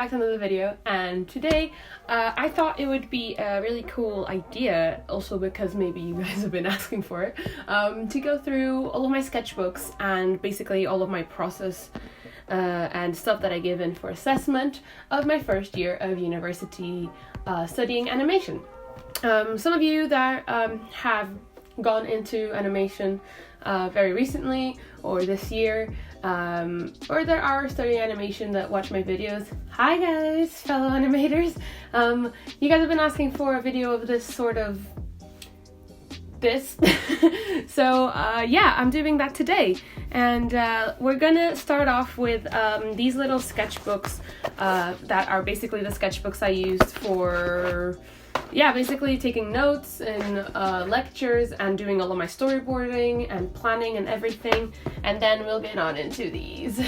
back to another video, and today I thought it would be a really cool idea, also because maybe you guys have been asking for it, to go through all of my sketchbooks and basically all of my process and stuff that I give in for assessment of my first year of university studying animation. Some of you that have gone into animation very recently or this year, or there are studying animation that watch my videos. Hi guys, fellow animators. You guys have been asking for a video of this sort of this. So yeah, I'm doing that today, and we're gonna start off with these little sketchbooks that are basically the sketchbooks I used for basically taking notes in lectures and doing all of my storyboarding and planning and everything, and then we'll get on into these.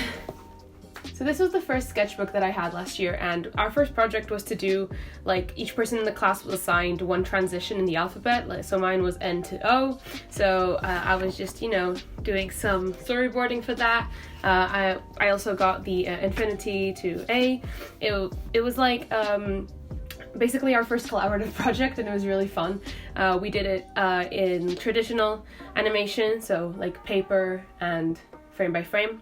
So this was the first sketchbook that I had last year, and our first project was to do, like, each person in the class was assigned one transition in the alphabet, like, so mine was N to O, so I was just, you know, doing some storyboarding for that. I also got the infinity to A. It was like basically our first collaborative project, and it was really fun. We did it in traditional animation, so like paper and frame by frame.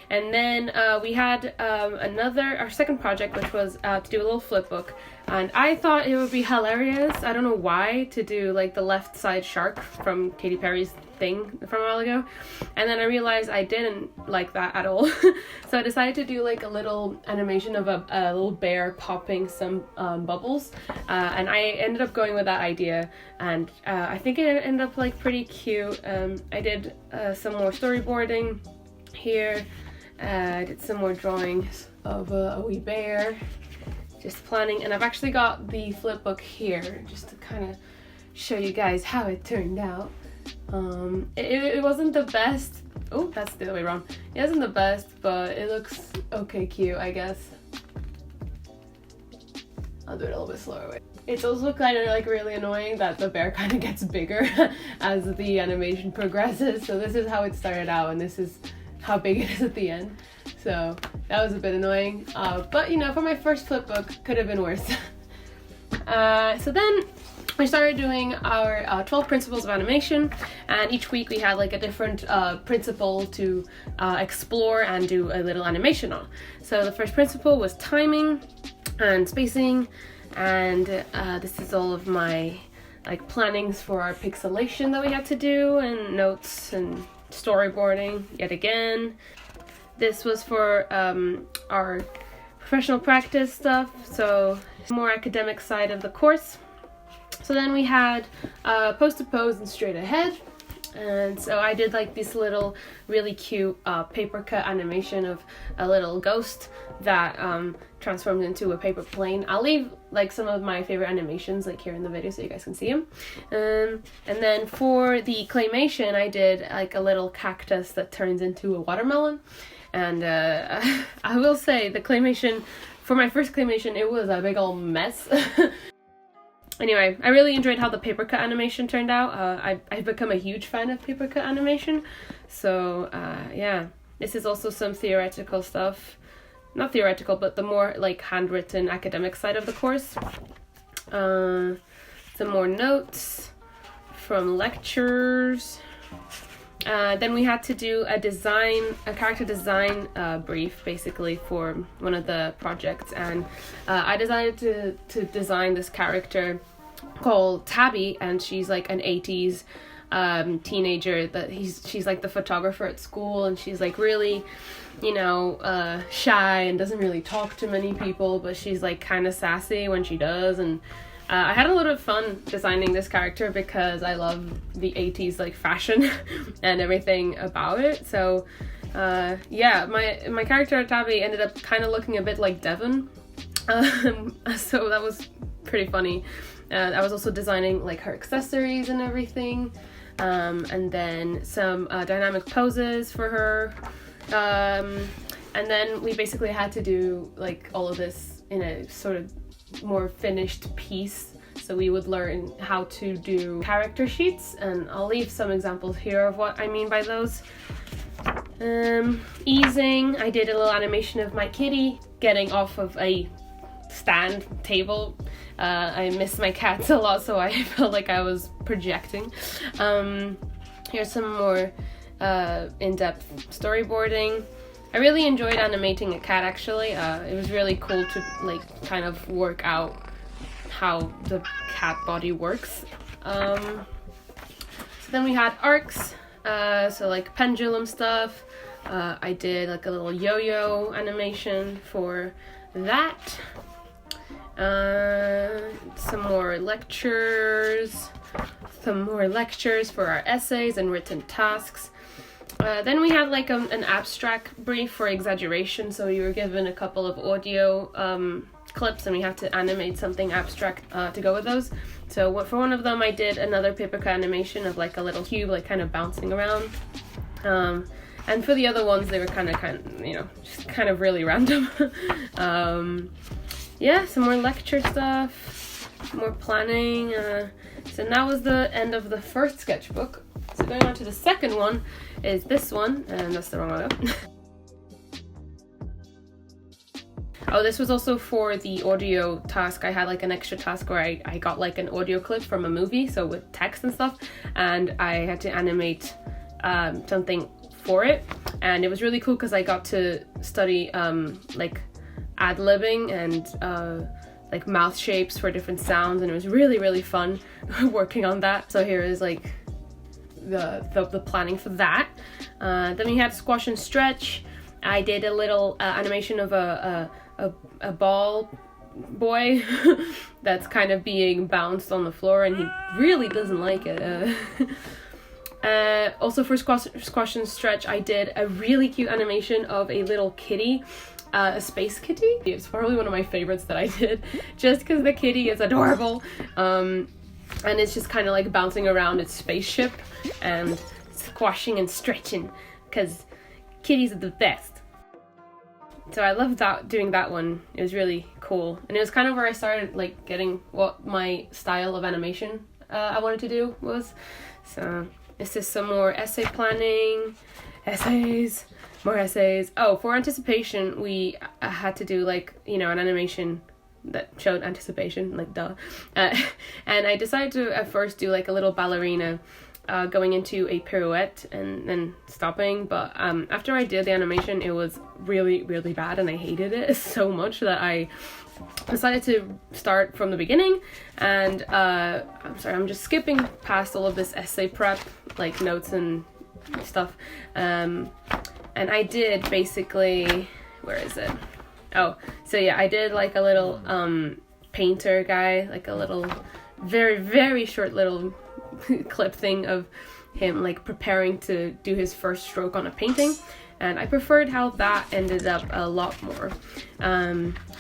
And then we had our second project, which was to do a little flip book. And I thought it would be hilarious, I don't know why, to do like the left side shark from Katy Perry's thing from a while ago. And then I realized I didn't like that at all. So I decided to do like a little animation of a little bear popping some bubbles. And I ended up going with that idea, and I think it ended up like pretty cute. I did some more storyboarding here. I did some more drawings of a wee bear, just planning, and I've actually got the flip book here just to kind of show you guys how it turned out. It wasn't the best. Oh, that's the other way around. It wasn't the best, but it looks okay cute, I guess. I'll do it a little bit slower way. It's also kind of like really annoying that the bear kind of gets bigger as the animation progresses. So this is how it started out, and this is how big it is at the end. So that was a bit annoying, but you know, for my first flip book, could have been worse. So then we started doing our 12 principles of animation, and each week we had like a different principle to explore and do a little animation on. So the first principle was timing and spacing, and this is all of my like plannings for our pixelation that we had to do, and notes and storyboarding yet again. This was for our professional practice stuff, so more academic side of the course. So then we had pose to pose and straight ahead, and so I did like this little really cute paper cut animation of a little ghost that transformed into a paper plane. I'll leave like some of my favorite animations like here in the video so you guys can see them. And then for the claymation, I did like a little cactus that turns into a watermelon. And I will say the claymation, for my first claymation, it was a big old mess. Anyway, I really enjoyed how the paper cut animation turned out. I've become a huge fan of paper cut animation. So yeah, this is also some theoretical stuff. Not theoretical, but the more like handwritten academic side of the course. Some more notes from lectures. Then we had to do a character design brief, basically, for one of the projects, and I decided to design this character called Tabby, and she's like an 80s teenager that she's like the photographer at school, and she's like really, you know, shy and doesn't really talk to many people, but she's like kind of sassy when she does. And I had a lot of fun designing this character because I love the 80s like fashion and everything about it. So yeah, my character Tabby ended up kind of looking a bit like Devon, so that was pretty funny. I was also designing like her accessories and everything, and then some dynamic poses for her, and then we basically had to do like all of this in a sort of more finished piece. So we would learn how to do character sheets, and I'll leave some examples here of what I mean by those. Easing, I did a little animation of my kitty getting off of a stand table. I miss my cats a lot, so I felt like I was projecting. Here's some more in-depth storyboarding. I really enjoyed animating a cat, actually. It was really cool to like kind of work out how the cat body works. So then we had arcs, so like pendulum stuff. I did like a little yo-yo animation for that. Some more lectures for our essays and written tasks. Then we had like an abstract brief for exaggeration, so you were given a couple of audio clips and we had to animate something abstract to go with those. So for one of them I did another paper animation of like a little cube like kind of bouncing around. And for the other ones they were kind of you know, just kind of really random. Yeah, some more lecture stuff, more planning. So that was the end of the first sketchbook. So going on to the second one is this one, and that's the wrong one. Oh, this was also for the audio task. I had like an extra task where I got like an audio clip from a movie, so with text and stuff, and I had to animate something for it, and it was really cool because I got to study like ad-libbing and like mouth shapes for different sounds, and it was really fun working on that. So here is like the planning for that. Then we had squash and stretch. I did a little animation of a ball boy that's kind of being bounced on the floor, and he really doesn't like it. Also for squash and stretch, I did a really cute animation of a little kitty, a space kitty. It's probably one of my favorites that I did, just because the kitty is adorable, and it's just kind of like bouncing around its spaceship and squashing and stretching, because kitties are the best. So I loved doing that one. It was really cool, and it was kind of where I started like getting what my style of animation I wanted to do was. So this is some more essay planning, more essays. Oh, for anticipation, we had to do like, you know, an animation that showed anticipation, like duh. And I decided to at first do like a little ballerina going into a pirouette and then stopping, but after I did the animation it was really bad and I hated it so much that I decided to start from the beginning. And I'm sorry, I'm just skipping past all of this essay prep, like notes and stuff, and I did basically, where is it? Oh, so yeah, I did like a little painter guy, like a little very short little clip thing of him like preparing to do his first stroke on a painting, and I preferred how that ended up a lot more.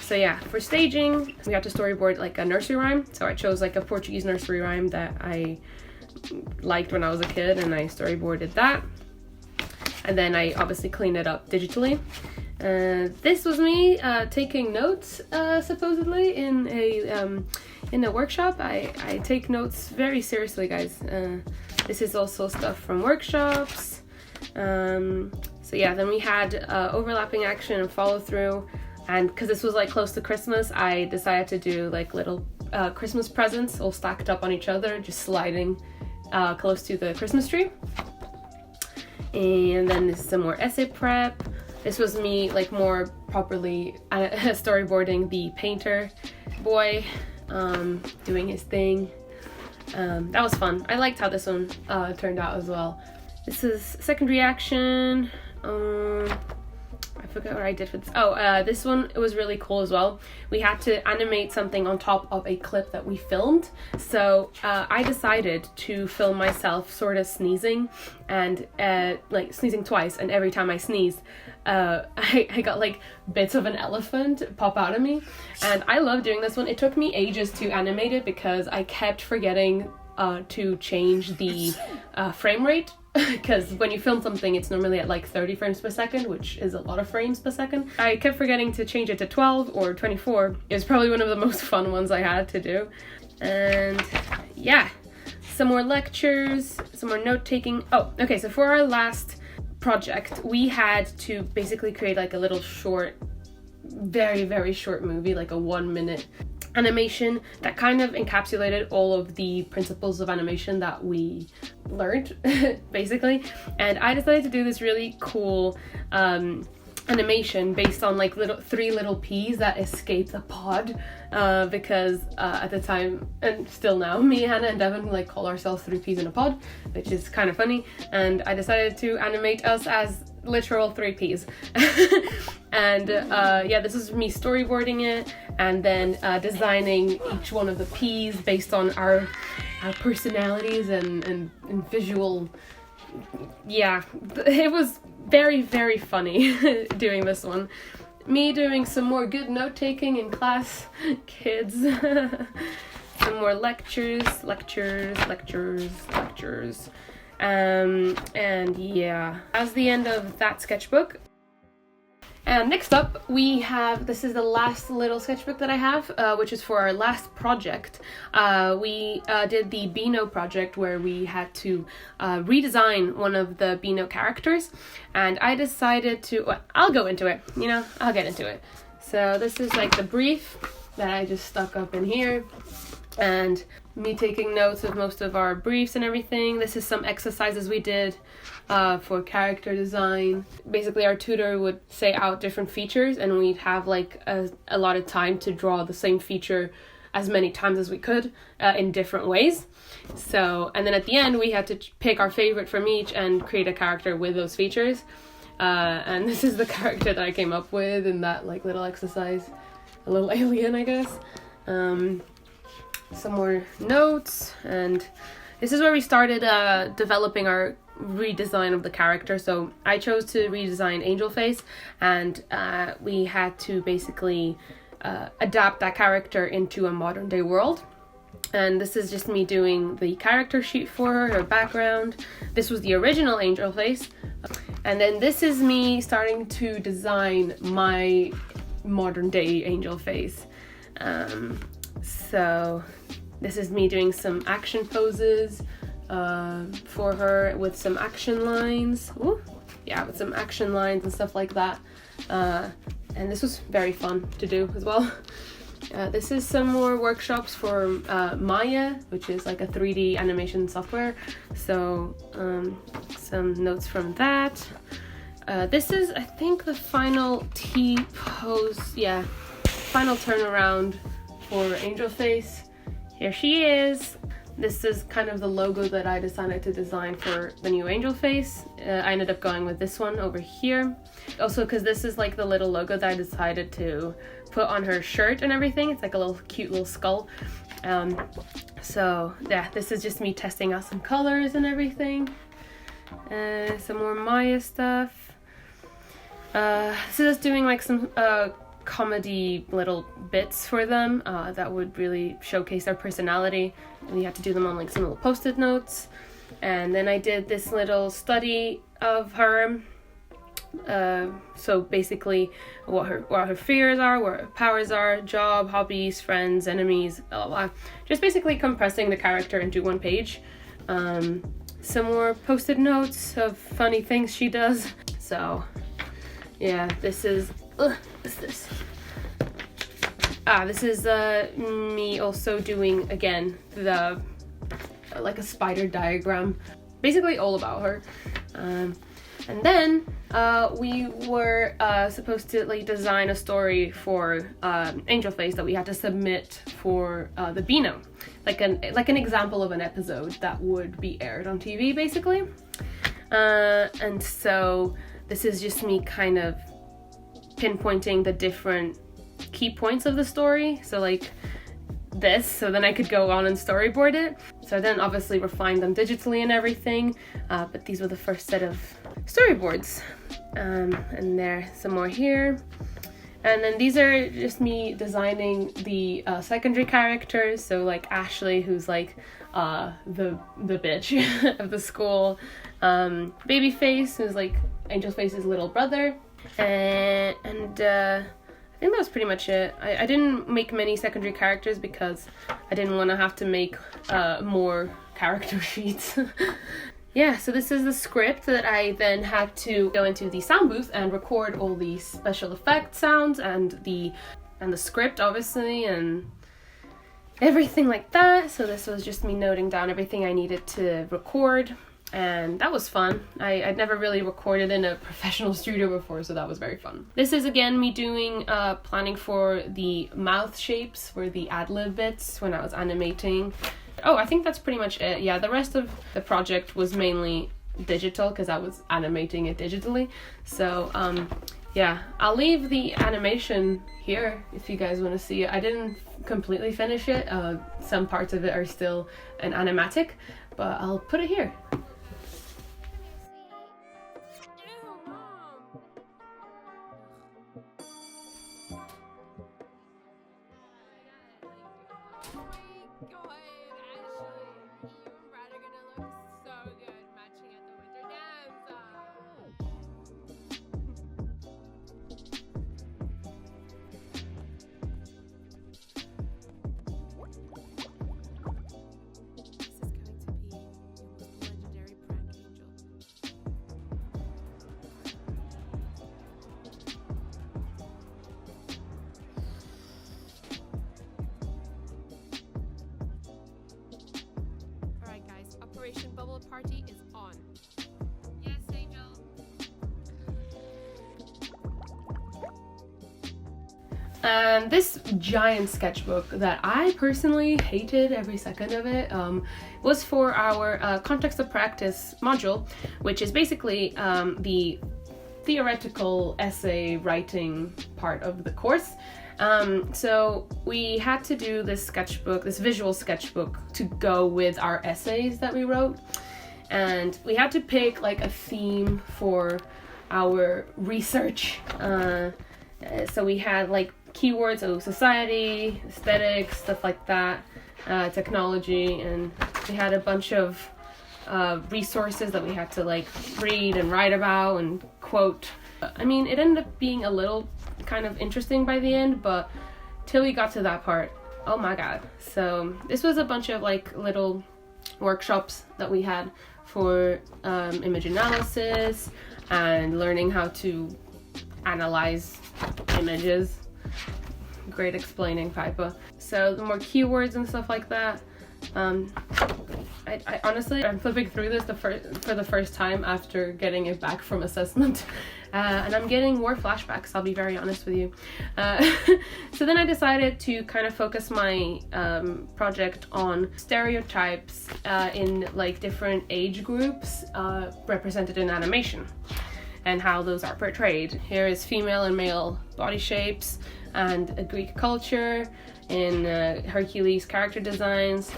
So yeah, for staging we had to storyboard like a nursery rhyme, so I chose like a Portuguese nursery rhyme that I liked when I was a kid, and I storyboarded that, and then I obviously cleaned it up digitally. This was me taking notes supposedly in a workshop. I take notes very seriously, guys. This is also stuff from workshops. So yeah, then we had overlapping action and follow through, and because this was like close to Christmas, I decided to do like little Christmas presents all stacked up on each other, just sliding close to the Christmas tree. And then this is some more essay prep. This was me like more properly storyboarding the painter boy doing his thing. That was fun. I liked how this one turned out as well. This is second reaction. I forgot what I did for this. Oh, this one, it was really cool as well. We had to animate something on top of a clip that we filmed. So I decided to film myself sort of sneezing, and like sneezing twice, and every time I sneezed, I got like bits of an elephant pop out of me. And I love doing this one. It took me ages to animate it because I kept forgetting to change the frame rate, because when you film something it's normally at like 30 frames per second, which is a lot of frames per second. I kept forgetting to change it to 12 or 24. It was probably one of the most fun ones I had to do. And yeah, some more lectures, some more note taking. Oh, okay, so for our last project we had to basically create like a little short very, very short movie, like a 1-minute animation that kind of encapsulated all of the principles of animation that we learned, basically. And I decided to do this really cool animation based on like three little peas that escaped a pod, because at the time, and still now, me, Hannah, and Devin like call ourselves 3 peas in a pod, which is kind of funny. And I decided to animate us as literal 3 peas. And yeah, this is me storyboarding it and then designing each one of the peas based on our personalities and visual. Yeah, it was very, very funny doing this one. Me doing some more good note-taking in class, kids. Some more lectures. And yeah, that's the end of that sketchbook. And next up, we have, this is the last little sketchbook that I have, which is for our last project. We did the Beano project where we had to redesign one of the Beano characters. And I decided to, well, I'll go into it, you know, I'll get into it. So this is like the brief that I just stuck up in here. And me taking notes of most of our briefs and everything. This is some exercises we did for character design. Basically, our tutor would say out different features and we'd have like a lot of time to draw the same feature as many times as we could in different ways. So, and then at the end we had to pick our favorite from each and create a character with those features. And this is the character that I came up with in that like little exercise. A little alien, I guess. Some more notes, and this is where we started developing our redesign of the character. So I chose to redesign Angel Face, and we had to basically adapt that character into a modern day world. And this is just me doing the character sheet for her background. This was the original Angel Face, and then this is me starting to design my modern day Angel Face. So this is me doing some action poses for her with some action lines. Ooh, yeah, with some action lines and stuff like that. And this was very fun to do as well. This is some more workshops for Maya, which is like a 3D animation software. So some notes from that. This is, I think, the final T-pose, yeah, final turnaround for Angel Face. Here she is. This is kind of the logo that I decided to design for the new Angel Face. I ended up going with this one over here. Also, because this is like the little logo that I decided to put on her shirt and everything. It's like a little cute little skull. So yeah, this is just me testing out some colors and everything. Some more Maya stuff. This is doing like some comedy little bits for them that would really showcase their personality. We had to do them on like some little post-it notes. And then I did this little study of her. So basically what her fears are, what her powers are, job, hobbies, friends, enemies, blah, blah, blah. Just basically compressing the character into one page. Some more post-it notes of funny things she does. So yeah, this is what's this? This is me also doing, again, the like a spider diagram, basically all about her. And then we were supposed to like design a story for Angel Face that we had to submit for the Beano, like an example of an episode that would be aired on TV, basically. And so this is just me kind of pinpointing the different key points of the story. So like this, so then I could go on and storyboard it. So then obviously refine them digitally and everything. But these were the first set of storyboards. And there's some more here. And then these are just me designing the secondary characters. So like Ashley, who's like the bitch of the school. Babyface, who's like Angel Face's little brother. And I think that was pretty much it. I didn't make many secondary characters because I didn't want to have to make more character sheets. yeah, so this is the script that I then had to go into the sound booth and record all the special effect sounds and the script, obviously, and everything like that. So this was just me noting down everything I needed to record, and that was fun. I'd never really recorded in a professional studio before, so that was very fun. This is again me doing planning for the mouth shapes for the ad-lib bits when I was animating. Oh, I think that's pretty much it. Yeah, the rest of the project was mainly digital because I was animating it digitally. So yeah, I'll leave the animation here if you guys want to see it. I didn't completely finish it. Some parts of it are still an animatic, but I'll put it here. Operation Bubble Party is on. Yes, Angel. And this giant sketchbook that I personally hated every second of it was for our context of practice module, which is basically the theoretical essay writing part of the course. So we had to do this sketchbook, this visual sketchbook, to go with our essays that we wrote, and we had to pick like a theme for our research. So we had like keywords, so society, aesthetics, stuff like that, technology, and we had a bunch of resources that we had to like read and write about and quote. I mean, it ended up being a little kind of interesting by the end, but till we got to that part, oh my god. So this was a bunch of like little workshops that we had for image analysis and learning how to analyze images. Great explaining, Pipa. So the more keywords and stuff like that. I honestly, I'm flipping through this for the first time after getting it back from assessment, and I'm getting more flashbacks, I'll be very honest with you. So then I decided to kind of focus my project on stereotypes in like different age groups represented in animation and how those are portrayed. Here is female and male body shapes and a Greek culture in Hercules character designs.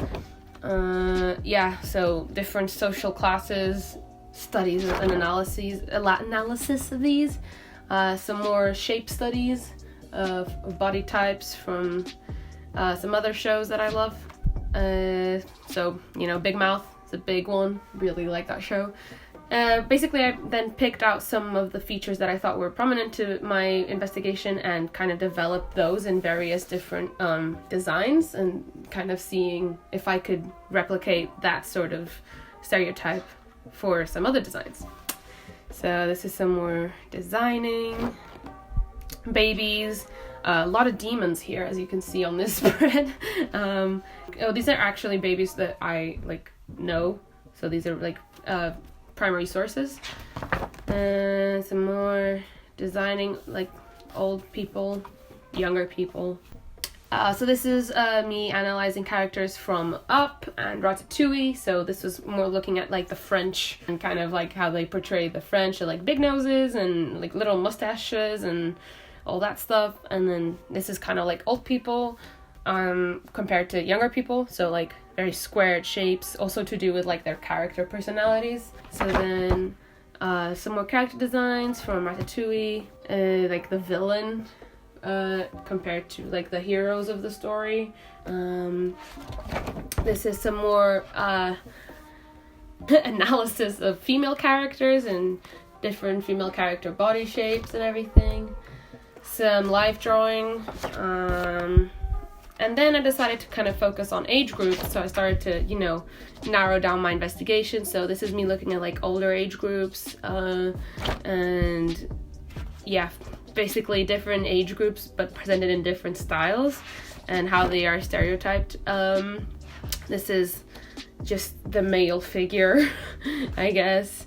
Yeah, so different social classes, studies and analysis of these. Some more shape studies of body types from some other shows that I love. So, you know, Big Mouth is a big one. Really like that show. Basically, I then picked out some of the features that I thought were prominent to my investigation and kind of developed those in various different designs and kind of seeing if I could replicate that sort of stereotype for some other designs. So this is some more designing. Babies. A lot of demons here, as you can see on this spread. Oh, these are actually babies that I know. So these are primary sources. Some more designing, like old people, younger people. So this is me analyzing characters from Up and Ratatouille. So this was more looking at like the French and kind of like how they portray the French, like big noses and like little mustaches and all that stuff. And then this is kind of like old people compared to younger people. So like very squared shapes, also to do with like their character personalities. So then some more character designs from Ratatouille, like the villain compared to like the heroes of the story. This is some more analysis of female characters and different female character body shapes and everything. Some live drawing, And then I decided to kind of focus on age groups, so I started to, you know, narrow down my investigation. So this is me looking at like older age groups, and yeah, basically different age groups but presented in different styles and how they are stereotyped. This is just the male figure, I guess,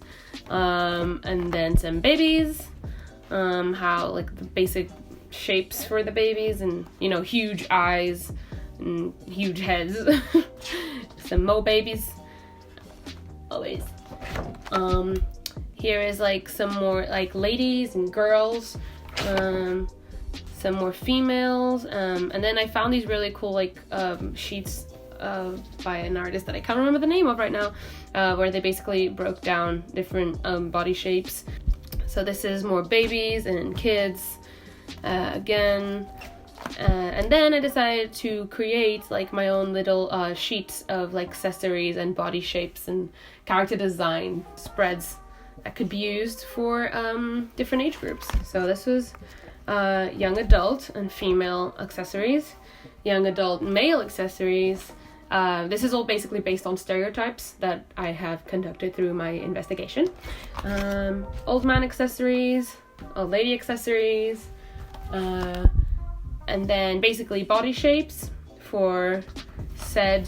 and then some babies, how like the basic shapes for the babies, and you know, huge eyes and huge heads. Some Mo babies always. Here is like some more like ladies and girls, some more females, and then I found these really cool like sheets by an artist that I can't remember the name of right now, where they basically broke down different body shapes. So this is more babies and kids again, and then I decided to create like my own little sheets of like accessories and body shapes and character design spreads that could be used for different age groups. So this was young adult and female accessories, young adult male accessories. This is all basically based on stereotypes that I have conducted through my investigation. Old man accessories, old lady accessories, and then basically body shapes for said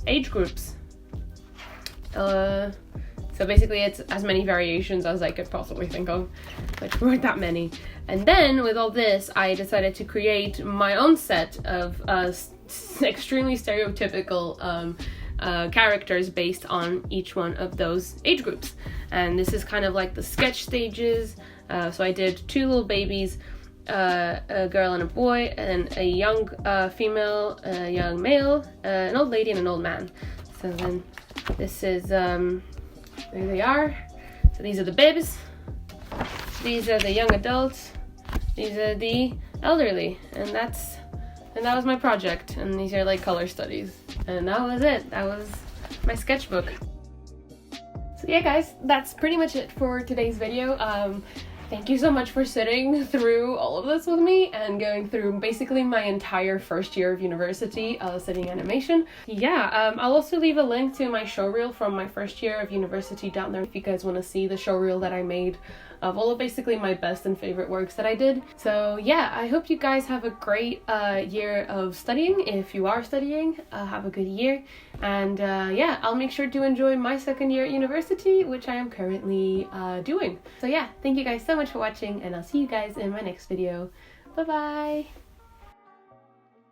age groups. So basically it's as many variations as I could possibly think of, which weren't that many. And then with all this, I decided to create my own set of extremely stereotypical characters based on each one of those age groups. And this is kind of like the sketch stages. So I did two little babies, a girl and a boy, and a young female, a young male, an old lady, and an old man. So then this is, there they are. So these are the bibs, these are the young adults, these are the elderly, and that was my project. And these are like color studies, and that was it. That was my sketchbook. So yeah guys, that's pretty much it for today's video. Thank you so much for sitting through all of this with me and going through basically my entire first year of university studying animation. Yeah, I'll also leave a link to my showreel from my first year of university down there if you guys want to see the showreel that I made of all of basically my best and favorite works that I did. So yeah, I hope you guys have a great year of studying. If you are studying, have a good year. And yeah, I'll make sure to enjoy my second year at university, which I am currently doing. So yeah, thank you guys so much for watching, and I'll see you guys in my next video. Bye bye!